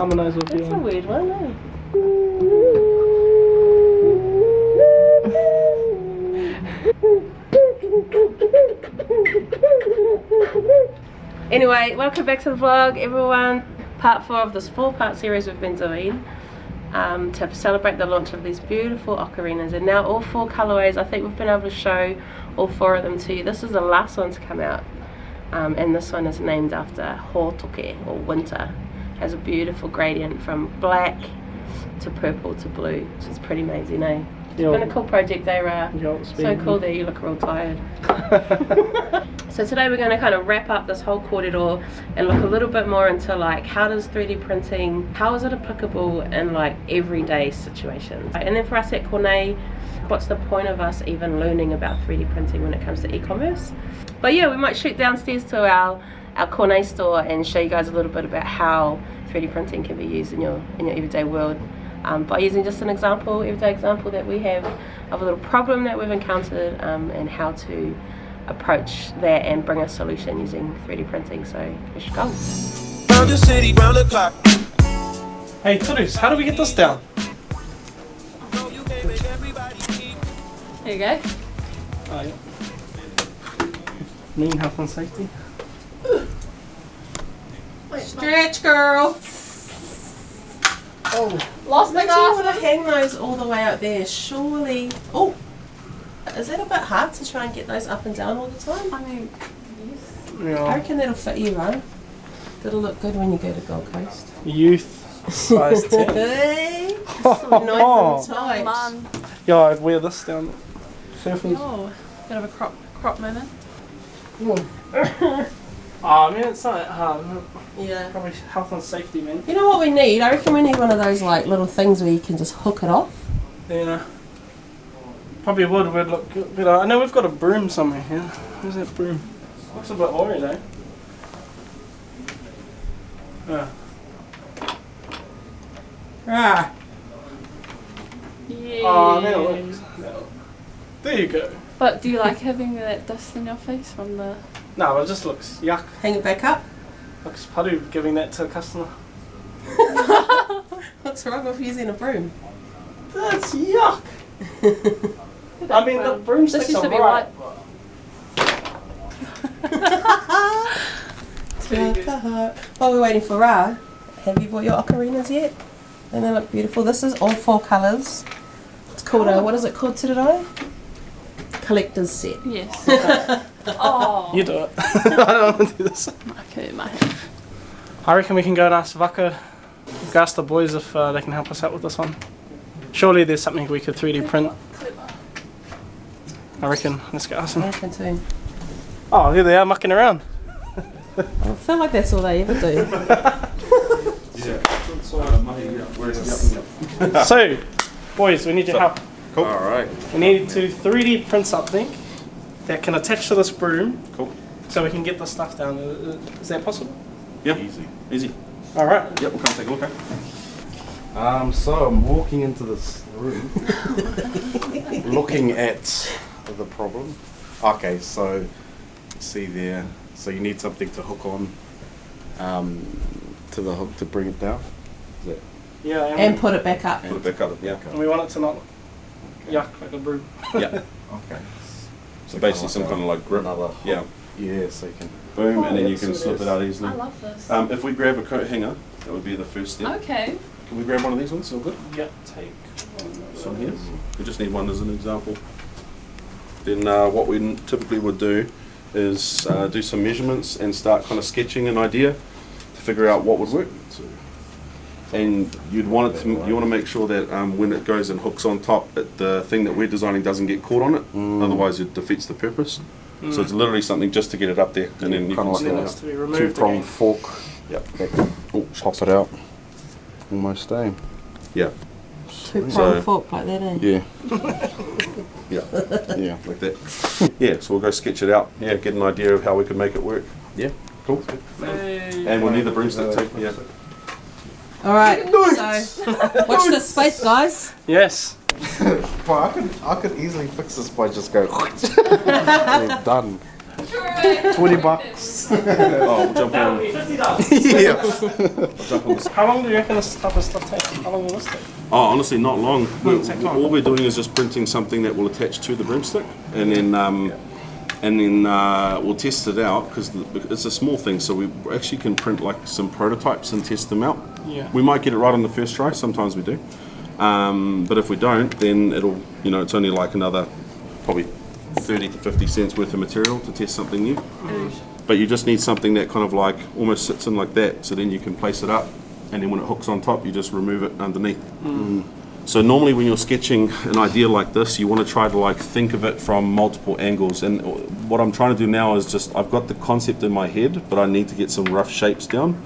harmonise with you. That's a weird one, eh? Anyway, welcome back to the vlog, everyone. Part 4 of this 4-part series we've been doing to celebrate the launch of these beautiful ocarinas, and now all 4 colorways. I think we've been able to show all 4 of them to you. This is the last one to come out, and this one is named after Hotoke, or winter. It has a beautiful gradient from black to purple to blue, which is pretty amazing, eh? It's been a cool project, eh, Ra? So cool that you look real tired. So today we're going to kind of wrap up this whole corridor and look a little bit more into like how does 3D printing, how is it applicable in like everyday situations, and then for us at Konei, what's the point of us even learning about 3D printing when it comes to e-commerce. But yeah, we might shoot downstairs to our Konei store and show you guys a little bit about how 3D printing can be used in your everyday world, by using just an example, everyday example that we have of a little problem that we've encountered, and how to approach that and bring a solution using 3D printing. So let's go. Round the city, round the clock. Hey Tudus, how do we get this down? There you go. Oh yeah. Mean health and safety. Stretch, girl. Oh. Lost the glass. You want to hang those all the way out there, surely. Oh, is that a bit hard to try and get those up and down all the time? I mean, Yeah. I reckon that'll fit you, right? That'll look good when you go to Gold Coast. Youth size 10. Hey, so nice and tight. man. Yeah, I'd wear this down. Surfing. Oh, bit of a crop moment. I mean, it's not that hard. Yeah. Probably health and safety, man. You know what we need? I reckon we need one of those like little things where you can just hook it off. Yeah. Probably would look good. But I know we've got a broom somewhere here. Where's that broom? Looks a bit oily though. Yeah. Ah. Yeah. Oh, there it works. There you go. But do you like having that dust in your face from the... No, it just looks yuck. Hang it back up. Looks putty giving that to a customer. What's wrong with using a broom? That's yuck. I mean, the broomsticks This used are to be right. While we're waiting for Ra, have you bought your ocarinas yet? And they look beautiful. This is all 4 colours. It's called a, what is it called today? Collector's set. Yes. Oh. You do it. I don't want to do this. Okay, my hand. I reckon we can go and ask Vaka, ask the boys if they can help us out with this one. Surely there's something we could 3D print. I reckon. Let's go ask them. I reckon too. Oh, here they are mucking around. I feel like that's all they ever do. So, boys, we need your help. Cool. Alright. We need to 3D print something that can attach to this broom. Cool. So we can get the stuff down. Is that possible? Yep. Easy. Alright. Yep, we'll come take a look, So I'm walking into this room, looking at the problem. Okay, so see there. So you need something to hook on to the hook to bring it down. Is that Yeah, And put it back up. Put it back up, yeah. and we want it to not yuck like a broom. Yeah. okay? So basically some kind of like grip. Another hook. Yeah. Yeah, so you can. Boom, and then you yes, can it slip is. it out easily. I love this. If we grab a coat hanger, that would be the first step. Okay. Can we grab one of these ones? All good? Yeah, take Some here. We just need one as an example. Then what we typically would do is do some measurements and start kind of sketching an idea to figure out what would work. And you want to make sure that when it goes and hooks on top, the thing that we're designing doesn't get caught on it. Otherwise, it defeats the purpose. So it's literally something just to get it up there, and then you Kinda can like slip a it out. to be removed. two-pronged fork. Yep. Oh, pop it out. Almost aim. Yeah, 2-pronged So- fork like that, eh? Yeah. yeah, Yeah. like that. Yeah, so we'll go sketch it out. Yeah, get an idea of how we can make it work. Yeah. Cool. And we'll need the broomstick too. Yeah. Alright, so watch this space, guys. Yes. Well, I could easily fix this by just going. Done. $20. Oh, we'll jump on. Yeah. I'll jump on this. How long do you reckon this type of stuff takes? How long will this take? Oh, honestly, not long. Won't take long. All we're doing is just printing something that will attach to the broomstick, and then we'll test it out because it's a small thing. So we actually can print like some prototypes and test them out. Yeah. We might get it right on the first try. Sometimes we do, but if we don't, then it'll, it's only like another probably 30 to 50 cents worth of material to test something new. But you just need something that kind of like almost sits in like that, so then you can place it up, and then when it hooks on top, you just remove it underneath. So normally when you're sketching an idea like this, you want to try to like think of it from multiple angles. And what I'm trying to do now is just, I've got the concept in my head, but I need to get some rough shapes down.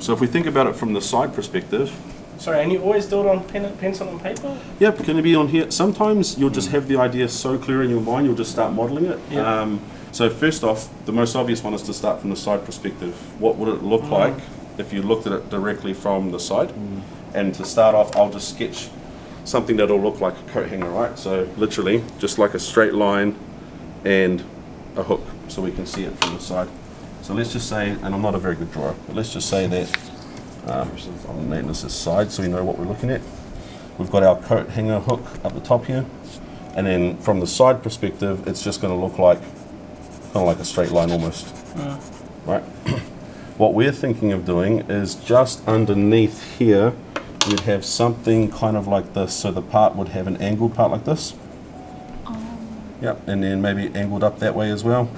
So if we think about it from the side perspective. Sorry, and you always do it on pencil and paper? Yep, can it be on here? Sometimes you'll just have the idea so clear in your mind, you'll just start modeling it. Yeah. So first off, the most obvious one is to start from the side perspective. What would it look like if you looked at it directly from the side? And to start off, I'll just sketch something that'll look like a coat hanger, right? So literally, just like a straight line and a hook, so we can see it from the side. So let's just say, and I'm not a very good drawer, but let's just say that, I'll name this as side so we know what we're looking at. We've got our coat hanger hook up the top here, and then from the side perspective, it's just going to look like kind of like a straight line almost, right? What we're thinking of doing is just underneath here, we'd have something kind of like this, so the part would have an angled part like this. Yep, and then maybe angled up that way as well.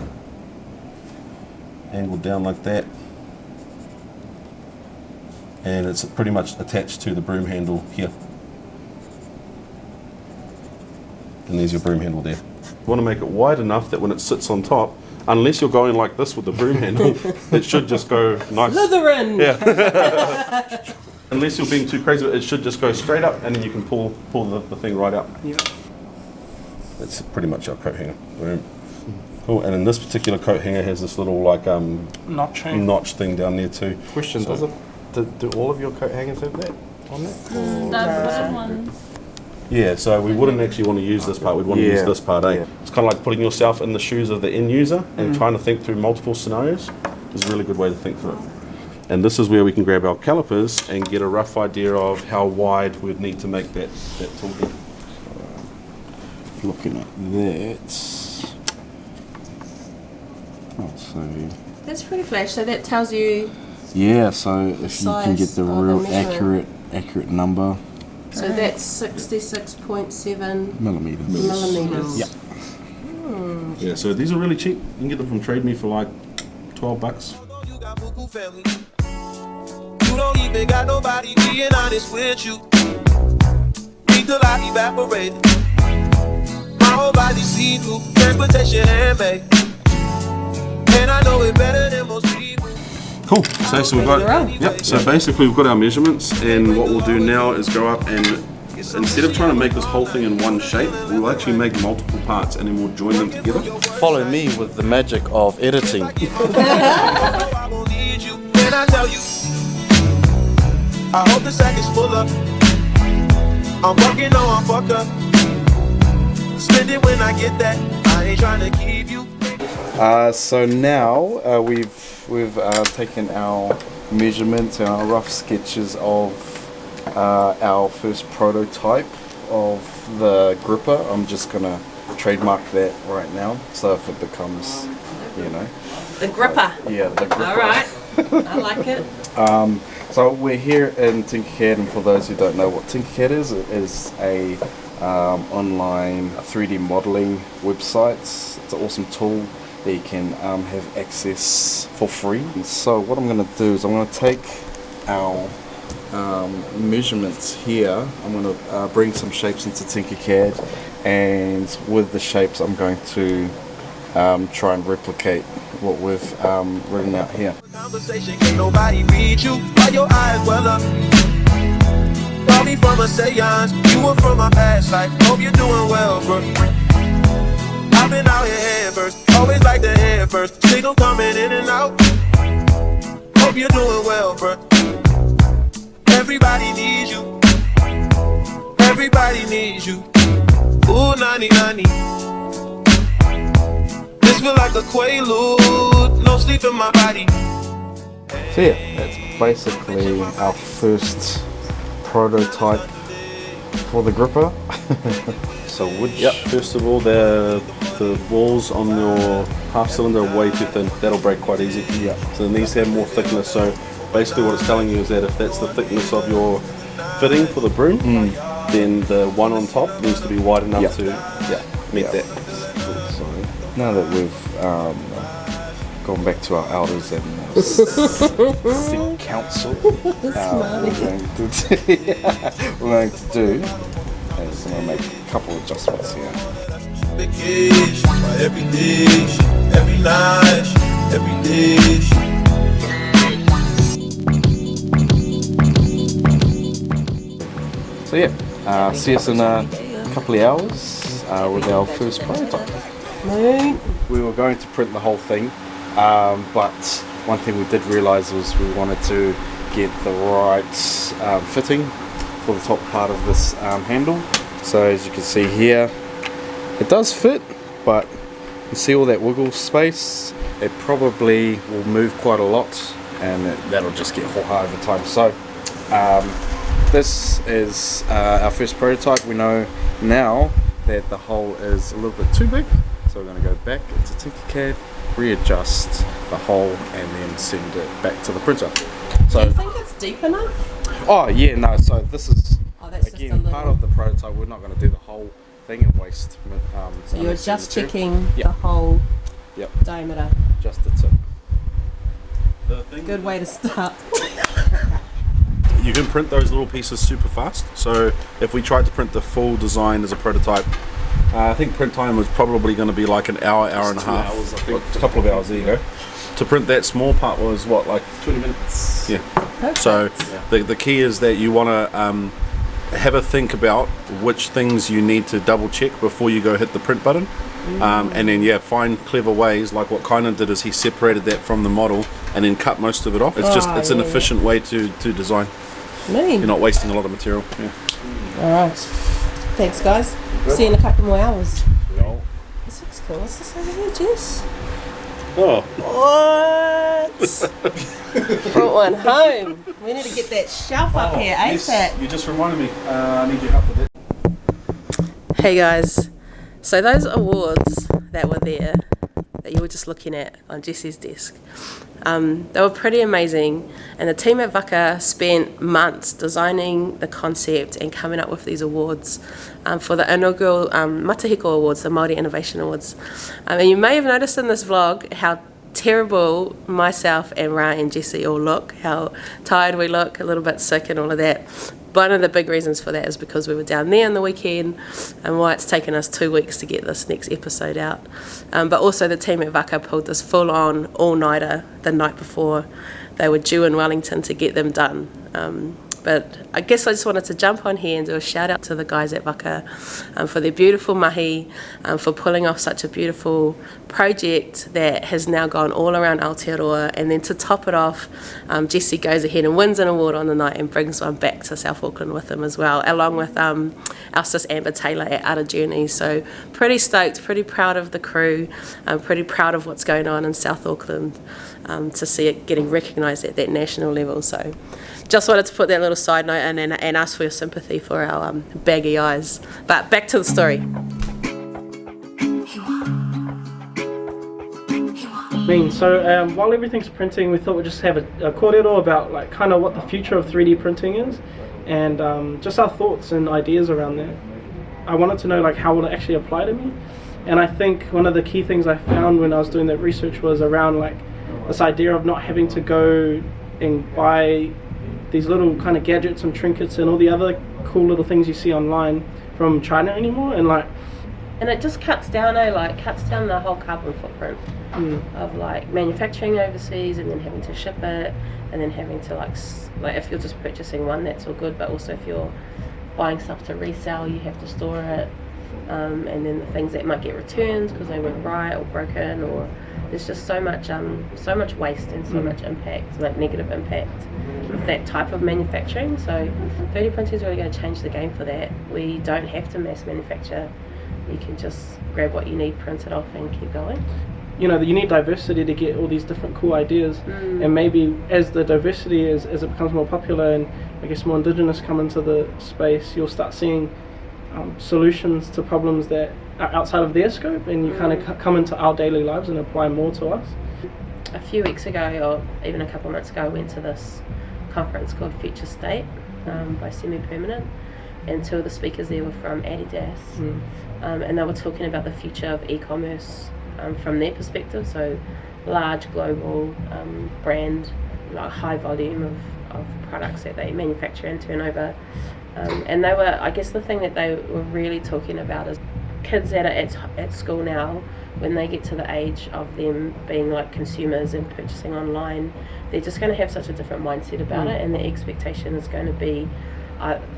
Angled down like that. And it's pretty much attached to the broom handle here. And there's your broom handle there. You want to make it wide enough that when it sits on top, unless you're going like this with the broom handle, it should just go nice. Slytherin! Yeah. Unless you're being too crazy, it should just go straight up, and then you can pull the thing right out. Yeah. That's pretty much our coat hanger. Boom. Cool. And then this particular coat hanger has this little like notch thing down there too. Question, So- do all of your coat hangers have that on it? The wooden ones. Yeah, so we wouldn't actually want to use this part, we'd want to use this part, eh? Yeah. It's kind of like putting yourself in the shoes of the end user and trying to think through multiple scenarios is a really good way to think through it. And this is where we can grab our calipers and get a rough idea of how wide we'd need to make that tool head. Looking at that. So That's pretty flash, so that tells you, yeah, so if you can get size the of the real measurement. accurate number, so that's 66.7 millimeters. millimeters. Yep. Yeah, so these are really cheap. You can get them from Trade Me for like $12. You got buku family. You don't even got nobody being honest with you. Need the light evaporated. My whole body see through transportation handmade. And I know it better than most people. Cool. So we've got, yep. So basically we've got our measurements, and what we'll do now is go up and instead of trying to make this whole thing in one shape, we'll actually make multiple parts and then we'll join them together. Follow me with the magic of editing. I won't need you. Can I tell you? I hope the sack is full up. I'm working on, I'm fucked up. Spend it when I get that. I ain't trying to keep you. So now we've taken our measurements and our rough sketches of our first prototype of the gripper. I'm just gonna trademark that right now. So if it becomes, The gripper. yeah, the gripper. Alright, I like it. So we're here in Tinkercad, and for those who don't know what Tinkercad is, it is a online 3D modeling website. It's an awesome tool that you can have access for free. And so what I'm going to do is I'm going to take our measurements here. I'm going to bring some shapes into Tinkercad, and with the shapes I'm going to try and replicate what we've written out here. Conversation, can't nobody read you. Why your eyes well up? Probably from a seance. You were from my past life. Hope you're doing well, bro. I've been out here head first. Always like the head first. Single coming in and out. Hope you're doing well, bro. Everybody needs you. Everybody needs you. Ooh, nani nani. This feel like a quaalude. No sleep in my body. So yeah, that's basically our first prototype for the gripper. So First of all, the walls on your half cylinder are way too thin. That'll break quite easy. Yeah. So it needs to have more thickness. So basically what it's telling you is that if that's the thickness of your fitting for the broom, then the one on top needs to be wide enough to meet that. So now that we've gone back to our elders and seek counsel, we're going to do is I'm going to make a couple of adjustments here. Vacation, every dish, every night, every dish. So yeah, see us in a couple of hours with our first prototype. We were going to print the whole thing, but one thing we did realise was we wanted to get the right fitting for the top part of this handle. So as you can see here, it does fit, but you see all that wiggle space, it probably will move quite a lot, and that'll just get hard over time. So this is our first prototype. We know now that the hole is a little bit too big, so we're going to go back into Tinkercad, readjust the hole, and then send it back to the printer. So Do you think it's deep enough? oh yeah, no, so this is That's again just a part of the prototype. We're not going to do the whole thing and waste So you're just material. checking Yep. the whole Yep. diameter. Just the tip. Good way to start. You can print those little pieces super fast. So if we tried to print the full design as a prototype, I think print time was probably going to be like an hour and a half. 2 hours, I think. A couple of hours, there you go. To print that small part was what, like 20 minutes. Yeah. Perfect. So the key is that you want to have a think about which things you need to double check before you go hit the print button. And then find clever ways, like what Kynan did is he separated that from the model and then cut most of it off. It's an efficient way to design. You're not wasting a lot of material. Alright. Thanks guys. See you in a couple more hours. No. This looks cool. What's this over here, Jess? Oh, What? Brought one home. We need to get that shelf up here ASAP. you just reminded me. I need your help with that. Hey guys, so those awards that were there, that you were just looking at on Jesse's desk, they were pretty amazing, and the team at Vaka spent months designing the concept and coming up with these awards for the inaugural Matahiko Awards, the Māori Innovation Awards. And you may have noticed in this vlog how terrible myself and Ra and Jesse all look, how tired we look, a little bit sick and all of that. One of the big reasons for that is because we were down there on the weekend, and why it's taken us 2 weeks to get this next episode out. But also the team at Vaka pulled this full-on all-nighter the night before they were due in Wellington to get them done. But I guess I just wanted to jump on here and do a shout out to the guys at Vaka for their beautiful mahi, for pulling off such a beautiful project that has now gone all around Aotearoa. And then to top it off, Jesse goes ahead and wins an award on the night and brings one back to South Auckland with him as well, along with our sis Amber Taylor at Other Journeys. So pretty stoked, pretty proud of the crew, pretty proud of what's going on in South Auckland, to see it getting recognised at that national level. So just wanted to put that little side note in and ask for your sympathy for our baggy eyes. But back to the story. So while everything's printing, we thought we'd just have a kōrero about like kind of what the future of 3D printing is, and just our thoughts and ideas around that. I wanted to know like how will it actually apply to me, and I think one of the key things I found when I was doing that research was around like this idea of not having to go and buy these little kind of gadgets and trinkets and all the other cool little things you see online from China anymore, And it just cuts down the whole carbon footprint of like manufacturing overseas and then having to ship it, and then having to like if you're just purchasing one, that's all good, but also if you're buying stuff to resell, you have to store it, and then the things that might get returned because they weren't right or broken, or there's just so much waste and so much impact, like negative impact with that type of manufacturing. So 3D printing is really going to change the game for that. We don't have to mass manufacture. You can just grab what you need, print it off and keep going. you know, you need diversity to get all these different cool ideas. And maybe as the diversity as it becomes more popular and I guess more indigenous come into the space, you'll start seeing solutions to problems that are outside of their scope, and you kind of come into our daily lives and apply more to us. A few weeks ago, or even a couple of months ago, I went to this conference called Future State by Semi-Permanent, and two of the speakers there were from Adidas, and they were talking about the future of e-commerce from their perspective. So large global brand, like high volume of products that they manufacture and turn over. And they were, I guess the thing that they were really talking about is kids that are at school now, when they get to the age of them being like consumers and purchasing online, they're just going to have such a different mindset about it, and the expectation is going to be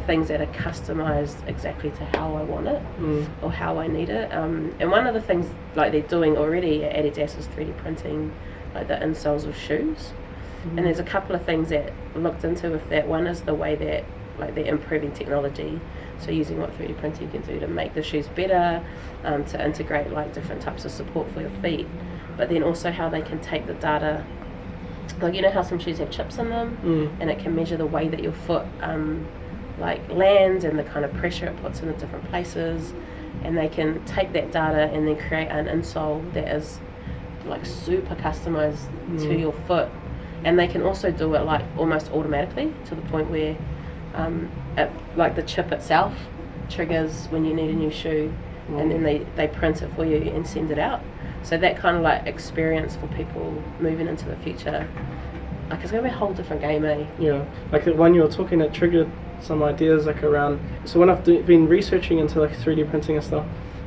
things that are customized exactly to how I want it or how I need it. And one of the things like they're doing already at Adidas is 3D printing like the insoles of shoes. And there's a couple of things that I looked into with that. One is the way that like they're improving technology, so using what 3D printing can do to make the shoes better, to integrate like different types of support for your feet, but then also how they can take the data, like you know how some shoes have chips in them, and it can measure the way that your foot like lands and the kind of pressure it puts in the different places, and they can take that data and then create an insole that is like super customized to your foot. And they can also do it like almost automatically, to the point where like the chip itself triggers when you need a new shoe, and then they print it for you and send it out. So that kind of like experience for people moving into the future, like it's going to be a whole different game, eh? Yeah, like when you were talking, it triggered some ideas like around, so when I've been researching into like 3D printing and stuff,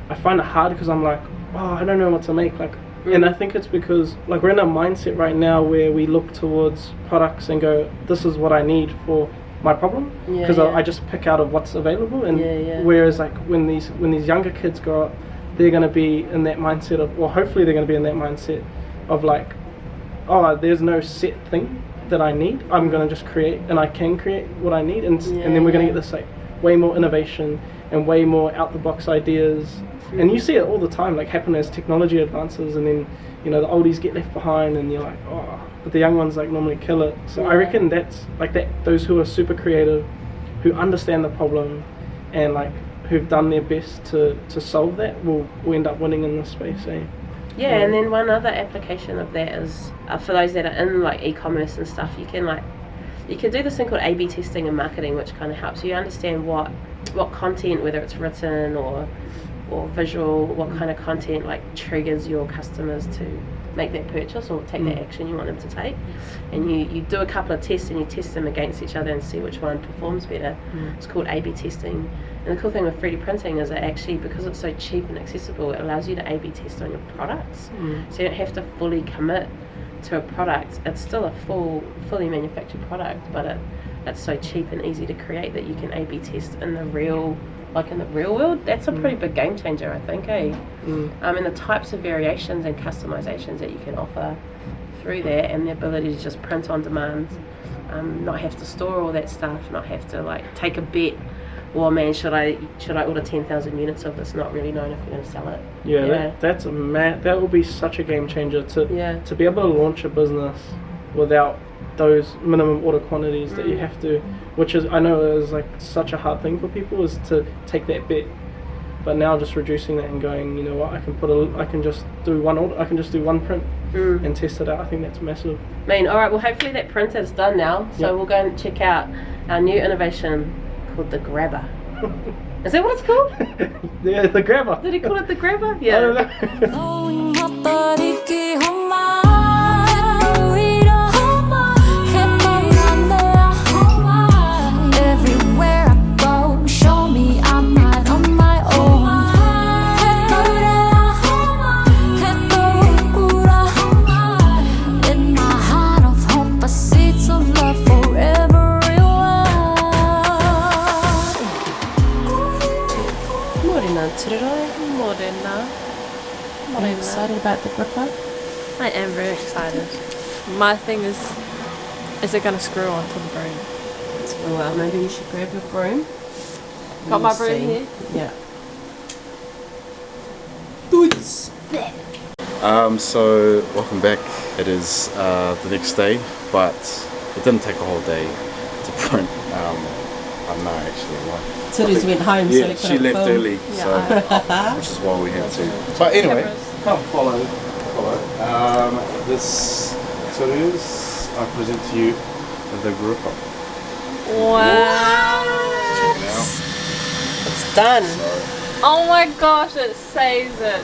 I find it hard because I'm like, oh, I don't know what to make, like. And I think it's because like we're in a mindset right now where we look towards products and go, this is what I need for my problem, because I just pick out of what's available. And whereas like when these younger kids grow up, they're going to be in that mindset of, well, hopefully they're going to be in that mindset of like, oh, there's no set thing that I need, I'm going to just create, and I can create what I need, and then we're going to get this like way more innovation and way more out the box ideas. And you see it all the time, like happen as technology advances, and then you know the oldies get left behind, and you're like, oh, but the young ones like normally kill it. So I reckon that's like that. Those who are super creative, who understand the problem, and like who've done their best to solve that, will end up winning in this space. Eh? Yeah, and then one other application of that is for those that are in like e-commerce and stuff, you can do this thing called A/B testing in marketing, which kind of helps you understand what content, whether it's written or visual, what kind of content like triggers your customers to make that purchase or take that action you want them to take. And you do a couple of tests and you test them against each other and see which one performs better. It's called A/B testing. And the cool thing with 3D printing is that actually, because it's so cheap and accessible, it allows you to A/B test on your products. So you don't have to fully commit to a product. It's still a fully manufactured product, but it's so cheap and easy to create that you can A/B test in the real world. That's a pretty big game changer, I think, eh? And the types of variations and customizations that you can offer through that, and the ability to just print on demand, not have to store all that stuff, not have to like take a bet, well man, should I order 10,000 units of this, not really knowing if you're going to sell it. That will be such a game changer to be able to launch a business without those minimum order quantities that you have to, which is, I know is like such a hard thing for people, is to take that bet. But now just reducing that and going, you know what, I can just do one order, I can just do one print and test it out. I think that's massive. Alright, well hopefully that print is done now, so we'll go and check out our new innovation called the Grabber. Is that what it's called? Yeah, the Grabber. Did he call it the Grabber? Yeah. I don't know. Are you excited about the gripper? I am very excited. My thing is it going to screw onto the broom? Oh, well, maybe you should grab your broom. Got my broom here? Yeah. Boots! So welcome back. It is the next day, but it didn't take a whole day to print. I don't know actually why. Therese went home, so Yeah, we she couldn't left film. early, so which is why we had to. But anyway, come follow. This Therese, I present to you the group up. Wow. Check it out. It's done. Oh my gosh, it says it.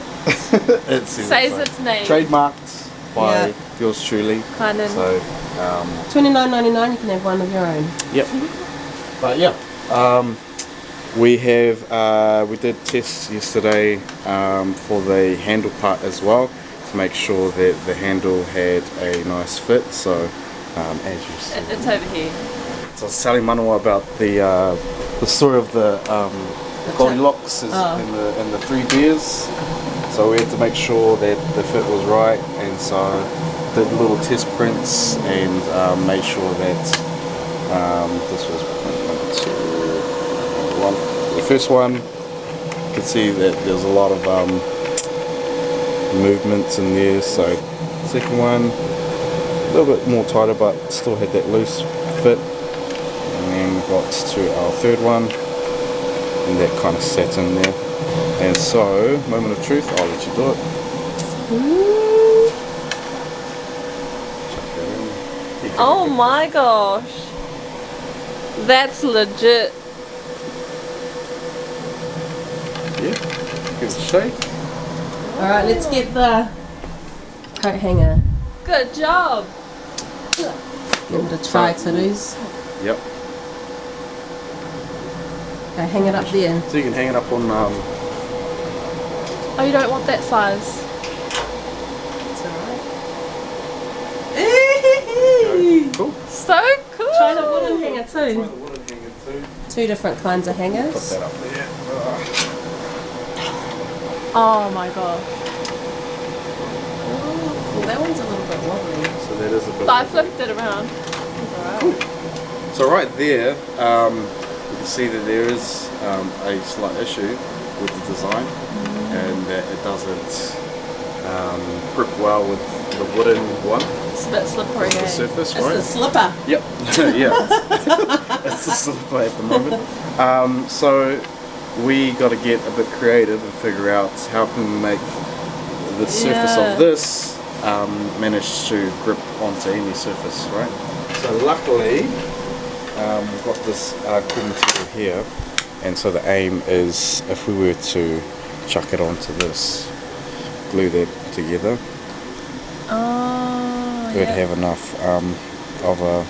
It Says its name. Trademarked by Yeah. yours truly. Kynan. So, $29.99. You can have one of your own. yep. But yeah, we have we did tests yesterday for the handle part as well to make sure that the handle had a nice fit. So, as you see, It's over here. so I was telling Manawa about the story of the Goldilocks is in the 3 beers. So we had to make sure that the fit was right, and so did little test prints and made sure that this was print number 2. The first one, you can see that there's a lot of movements in there. So second one, a little bit more tighter, but still had that loose fit. And then we got to our third one, and that kind of sat in there. And so, moment of truth, I'll let you do it. Chuck that in. Oh my gosh. That's legit. Yeah, give it a shake. Alright, let's get the coat hanger. Good job. Give it a try, Therese. Yep. Okay, hang it up there. So you can hang it up on. Oh, you don't want that size. It's alright. Cool. So cool. Try the wooden hanger Try too. the wooden hanger too. 2 different kinds of Put hangers. that up there. Oh my god. Well, that one's a little bit wobbly. So that is a bit. But I flipped it around. It's alright. So right there, you can see that there is a slight issue with the design, and that it doesn't grip well with the wooden one. It's a bit slippery. The eh? surface, It's right? the slipper. Yep. Yeah. It's the slipper at the moment. So we got to get a bit creative and figure out how can we make the surface Yeah. of this manage to grip onto any surface, right? So luckily, we've got this cool material here, and so the aim is if we were to chuck it onto this, glue that together, Oh, we'd yeah. have enough of a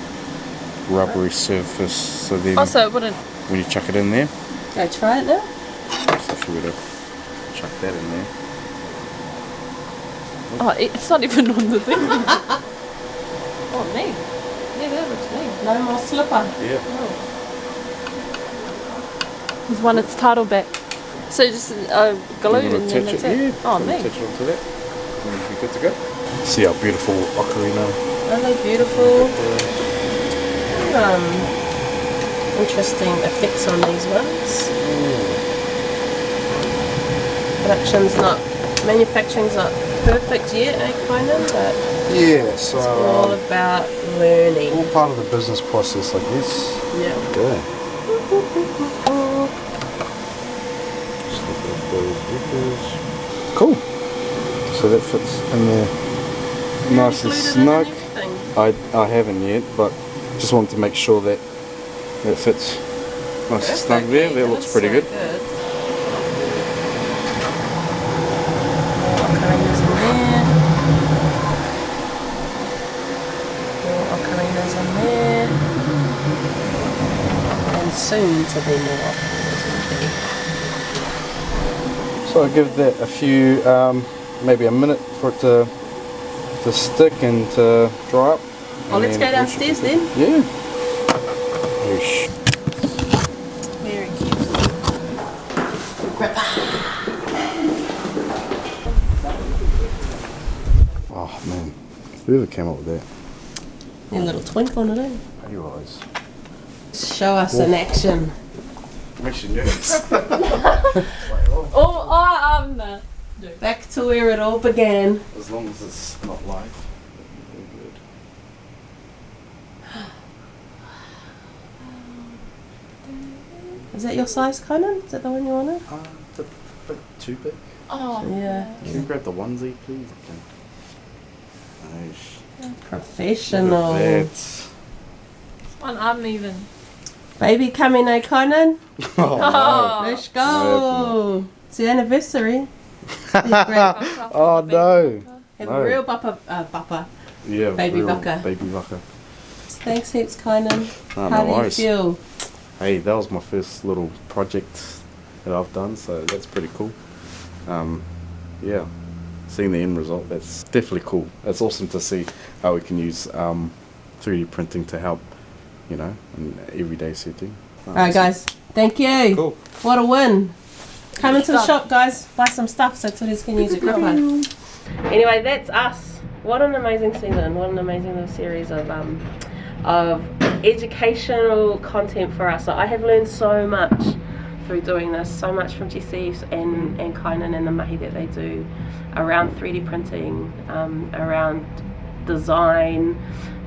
rubbery surface, so then Also, it wouldn't. when you chuck it in there, Go try it now. so if you were to chuck that in there, Oh, it's not even on the thing. Oh, me. Yeah, that looks me. No more slipper. yeah, There's one its title back. So just glue you and want to then attach that's it, it. yeah, Oh, you me. attach it onto that, and you'll be good to go. See our beautiful ocarina. Are they beautiful? Interesting effects on these ones. Production's not, manufacturing's not perfect yet, Kynan, but Yeah, so it's all about learning. all part of the business process, I guess. Yeah. Yeah. Just look at those rippers. Cool. So that fits in there nice and Glued it in snug. and everything. I haven't yet, but just wanted to make sure that it fits nice and snug there. That looks pretty good. Ocarinas in there. More ocarinas in there. And soon to be more ocarinas in there. So I'll give that a few, maybe a minute for it to stick and to dry up. Well, let's go downstairs then. Yeah. Whoosh. Very cute. Oh man, whoever came up with that. A little twinkle on it, eh? How do you eyes? Show us in action. Makes you nervous. Oh, no. Back to where it all began. As long as it's not live. Very good. Is that your size, Kynan? Is that the one you wanted? A bit too big. Oh, Yeah. Can you grab the onesie, please? Okay. Nice. Professional. Look at that. one uneven. Baby coming, eh, Kynan? Oh, Let's go. It's the anniversary. Oh no. Have No. a real buppa. Yeah, Baby real Vaka. Baby Vaka. Thanks heaps, Kynan. Oh, How no do you worries. feel? Hey, that was my first little project that I've done, so that's pretty cool. Yeah, seeing the end result, that's definitely cool. It's awesome to see how we can use 3D printing to help, you know, in everyday setting. Alright, guys. Thank you. Cool. What a win. Come into the shop, guys. Buy some stuff so Tooties can use it. Anyway, that's us. What an amazing season. What an amazing little series of educational content for us. So I have learned so much through doing this, so much from Jesse and Kynan and the mahi that they do around 3D printing, around design,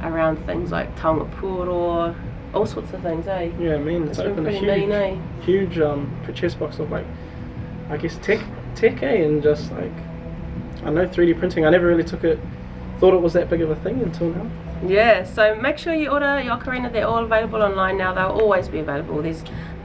around things like taonga puro, all sorts of things, eh? Yeah, I mean, it's been opened a pretty mean, eh? huge chest box of like, I guess tech, and just like, I know 3D printing. I never really thought it was that big of a thing until now. Yeah, so make sure you order your ocarina. They're all available online now. They'll always be available.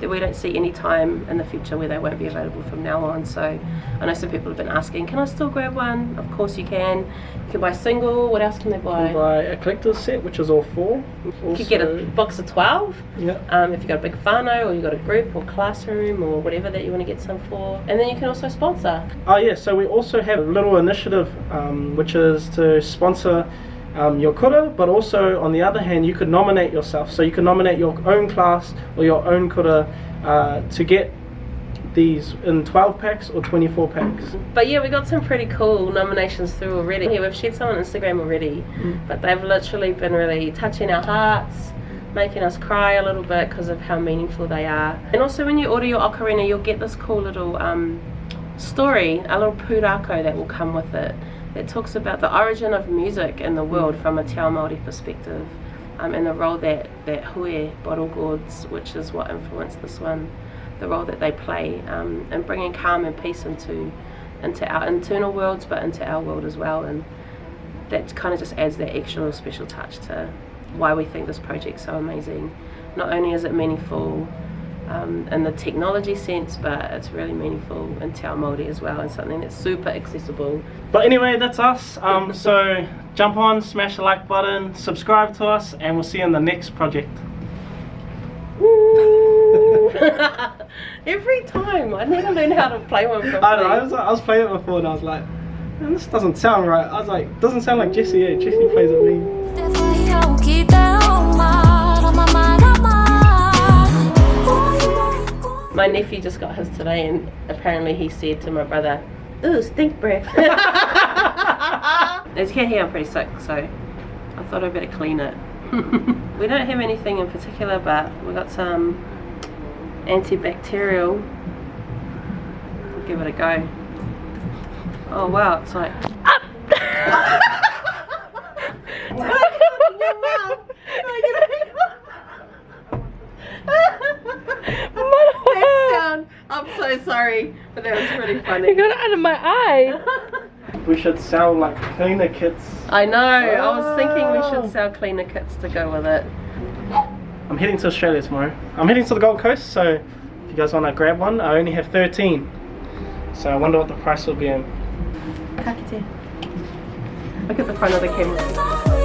We don't see any time in the future where they won't be available from now on. So I know some people have been asking, can I still grab one? Of course you can. You can buy single. What else can they You buy? can buy a collector's set, which is all 4. You could get a box of 12. Yeah. If you've got a big whānau or you've got a group or classroom or whatever that you want to get some for. And then you can also sponsor. Oh yeah, so we also have a little initiative which is to sponsor your kura, but also on the other hand you could nominate yourself. So you can nominate your own class or your own kura to get these in 12 packs or 24 packs. But yeah, we got some pretty cool nominations through already. Yeah, we've shared some on Instagram already, but they've literally been really touching our hearts, making us cry a little bit because of how meaningful they are. And also when you order your ocarina, you'll get this cool little story, a little pūrākau that will come with it. It talks about the origin of music in the world from a te ao Māori perspective, and the role that hui, bottle gourds, which is what influenced this one, the role that they play in bringing calm and peace into our internal worlds, but into our world as well. And that kind of just adds that extra little special touch to why we think this project's so amazing. Not only is it meaningful in the technology sense, but it's really meaningful in te ao Māori as well, and something that's super accessible. But anyway, that's us. So jump on, smash the like button, subscribe to us, and we'll see you in the next project. Every time, I never learn how to play one properly. I don't know, I was playing it before and I was like, man, this doesn't sound right. I was like, doesn't sound like Jesse. Yeah, Jesse plays it mean. My nephew just got his today, and apparently he said to my brother, "Ooh, stink breath." As you can hear, I'm pretty sick, so I thought I'd better clean it. We don't have anything in particular, but we got some antibacterial. I'll give it a go. Oh wow, it's like I'm so sorry, but that was pretty funny. You got it out of my eye. We should sell like cleaner kits. I know, I was thinking we should sell cleaner kits to go with it. I'm heading to Australia tomorrow. I'm heading to the Gold Coast, so if you guys want to grab one, I only have 13. So I wonder what the price will be in. Look at the front of the camera.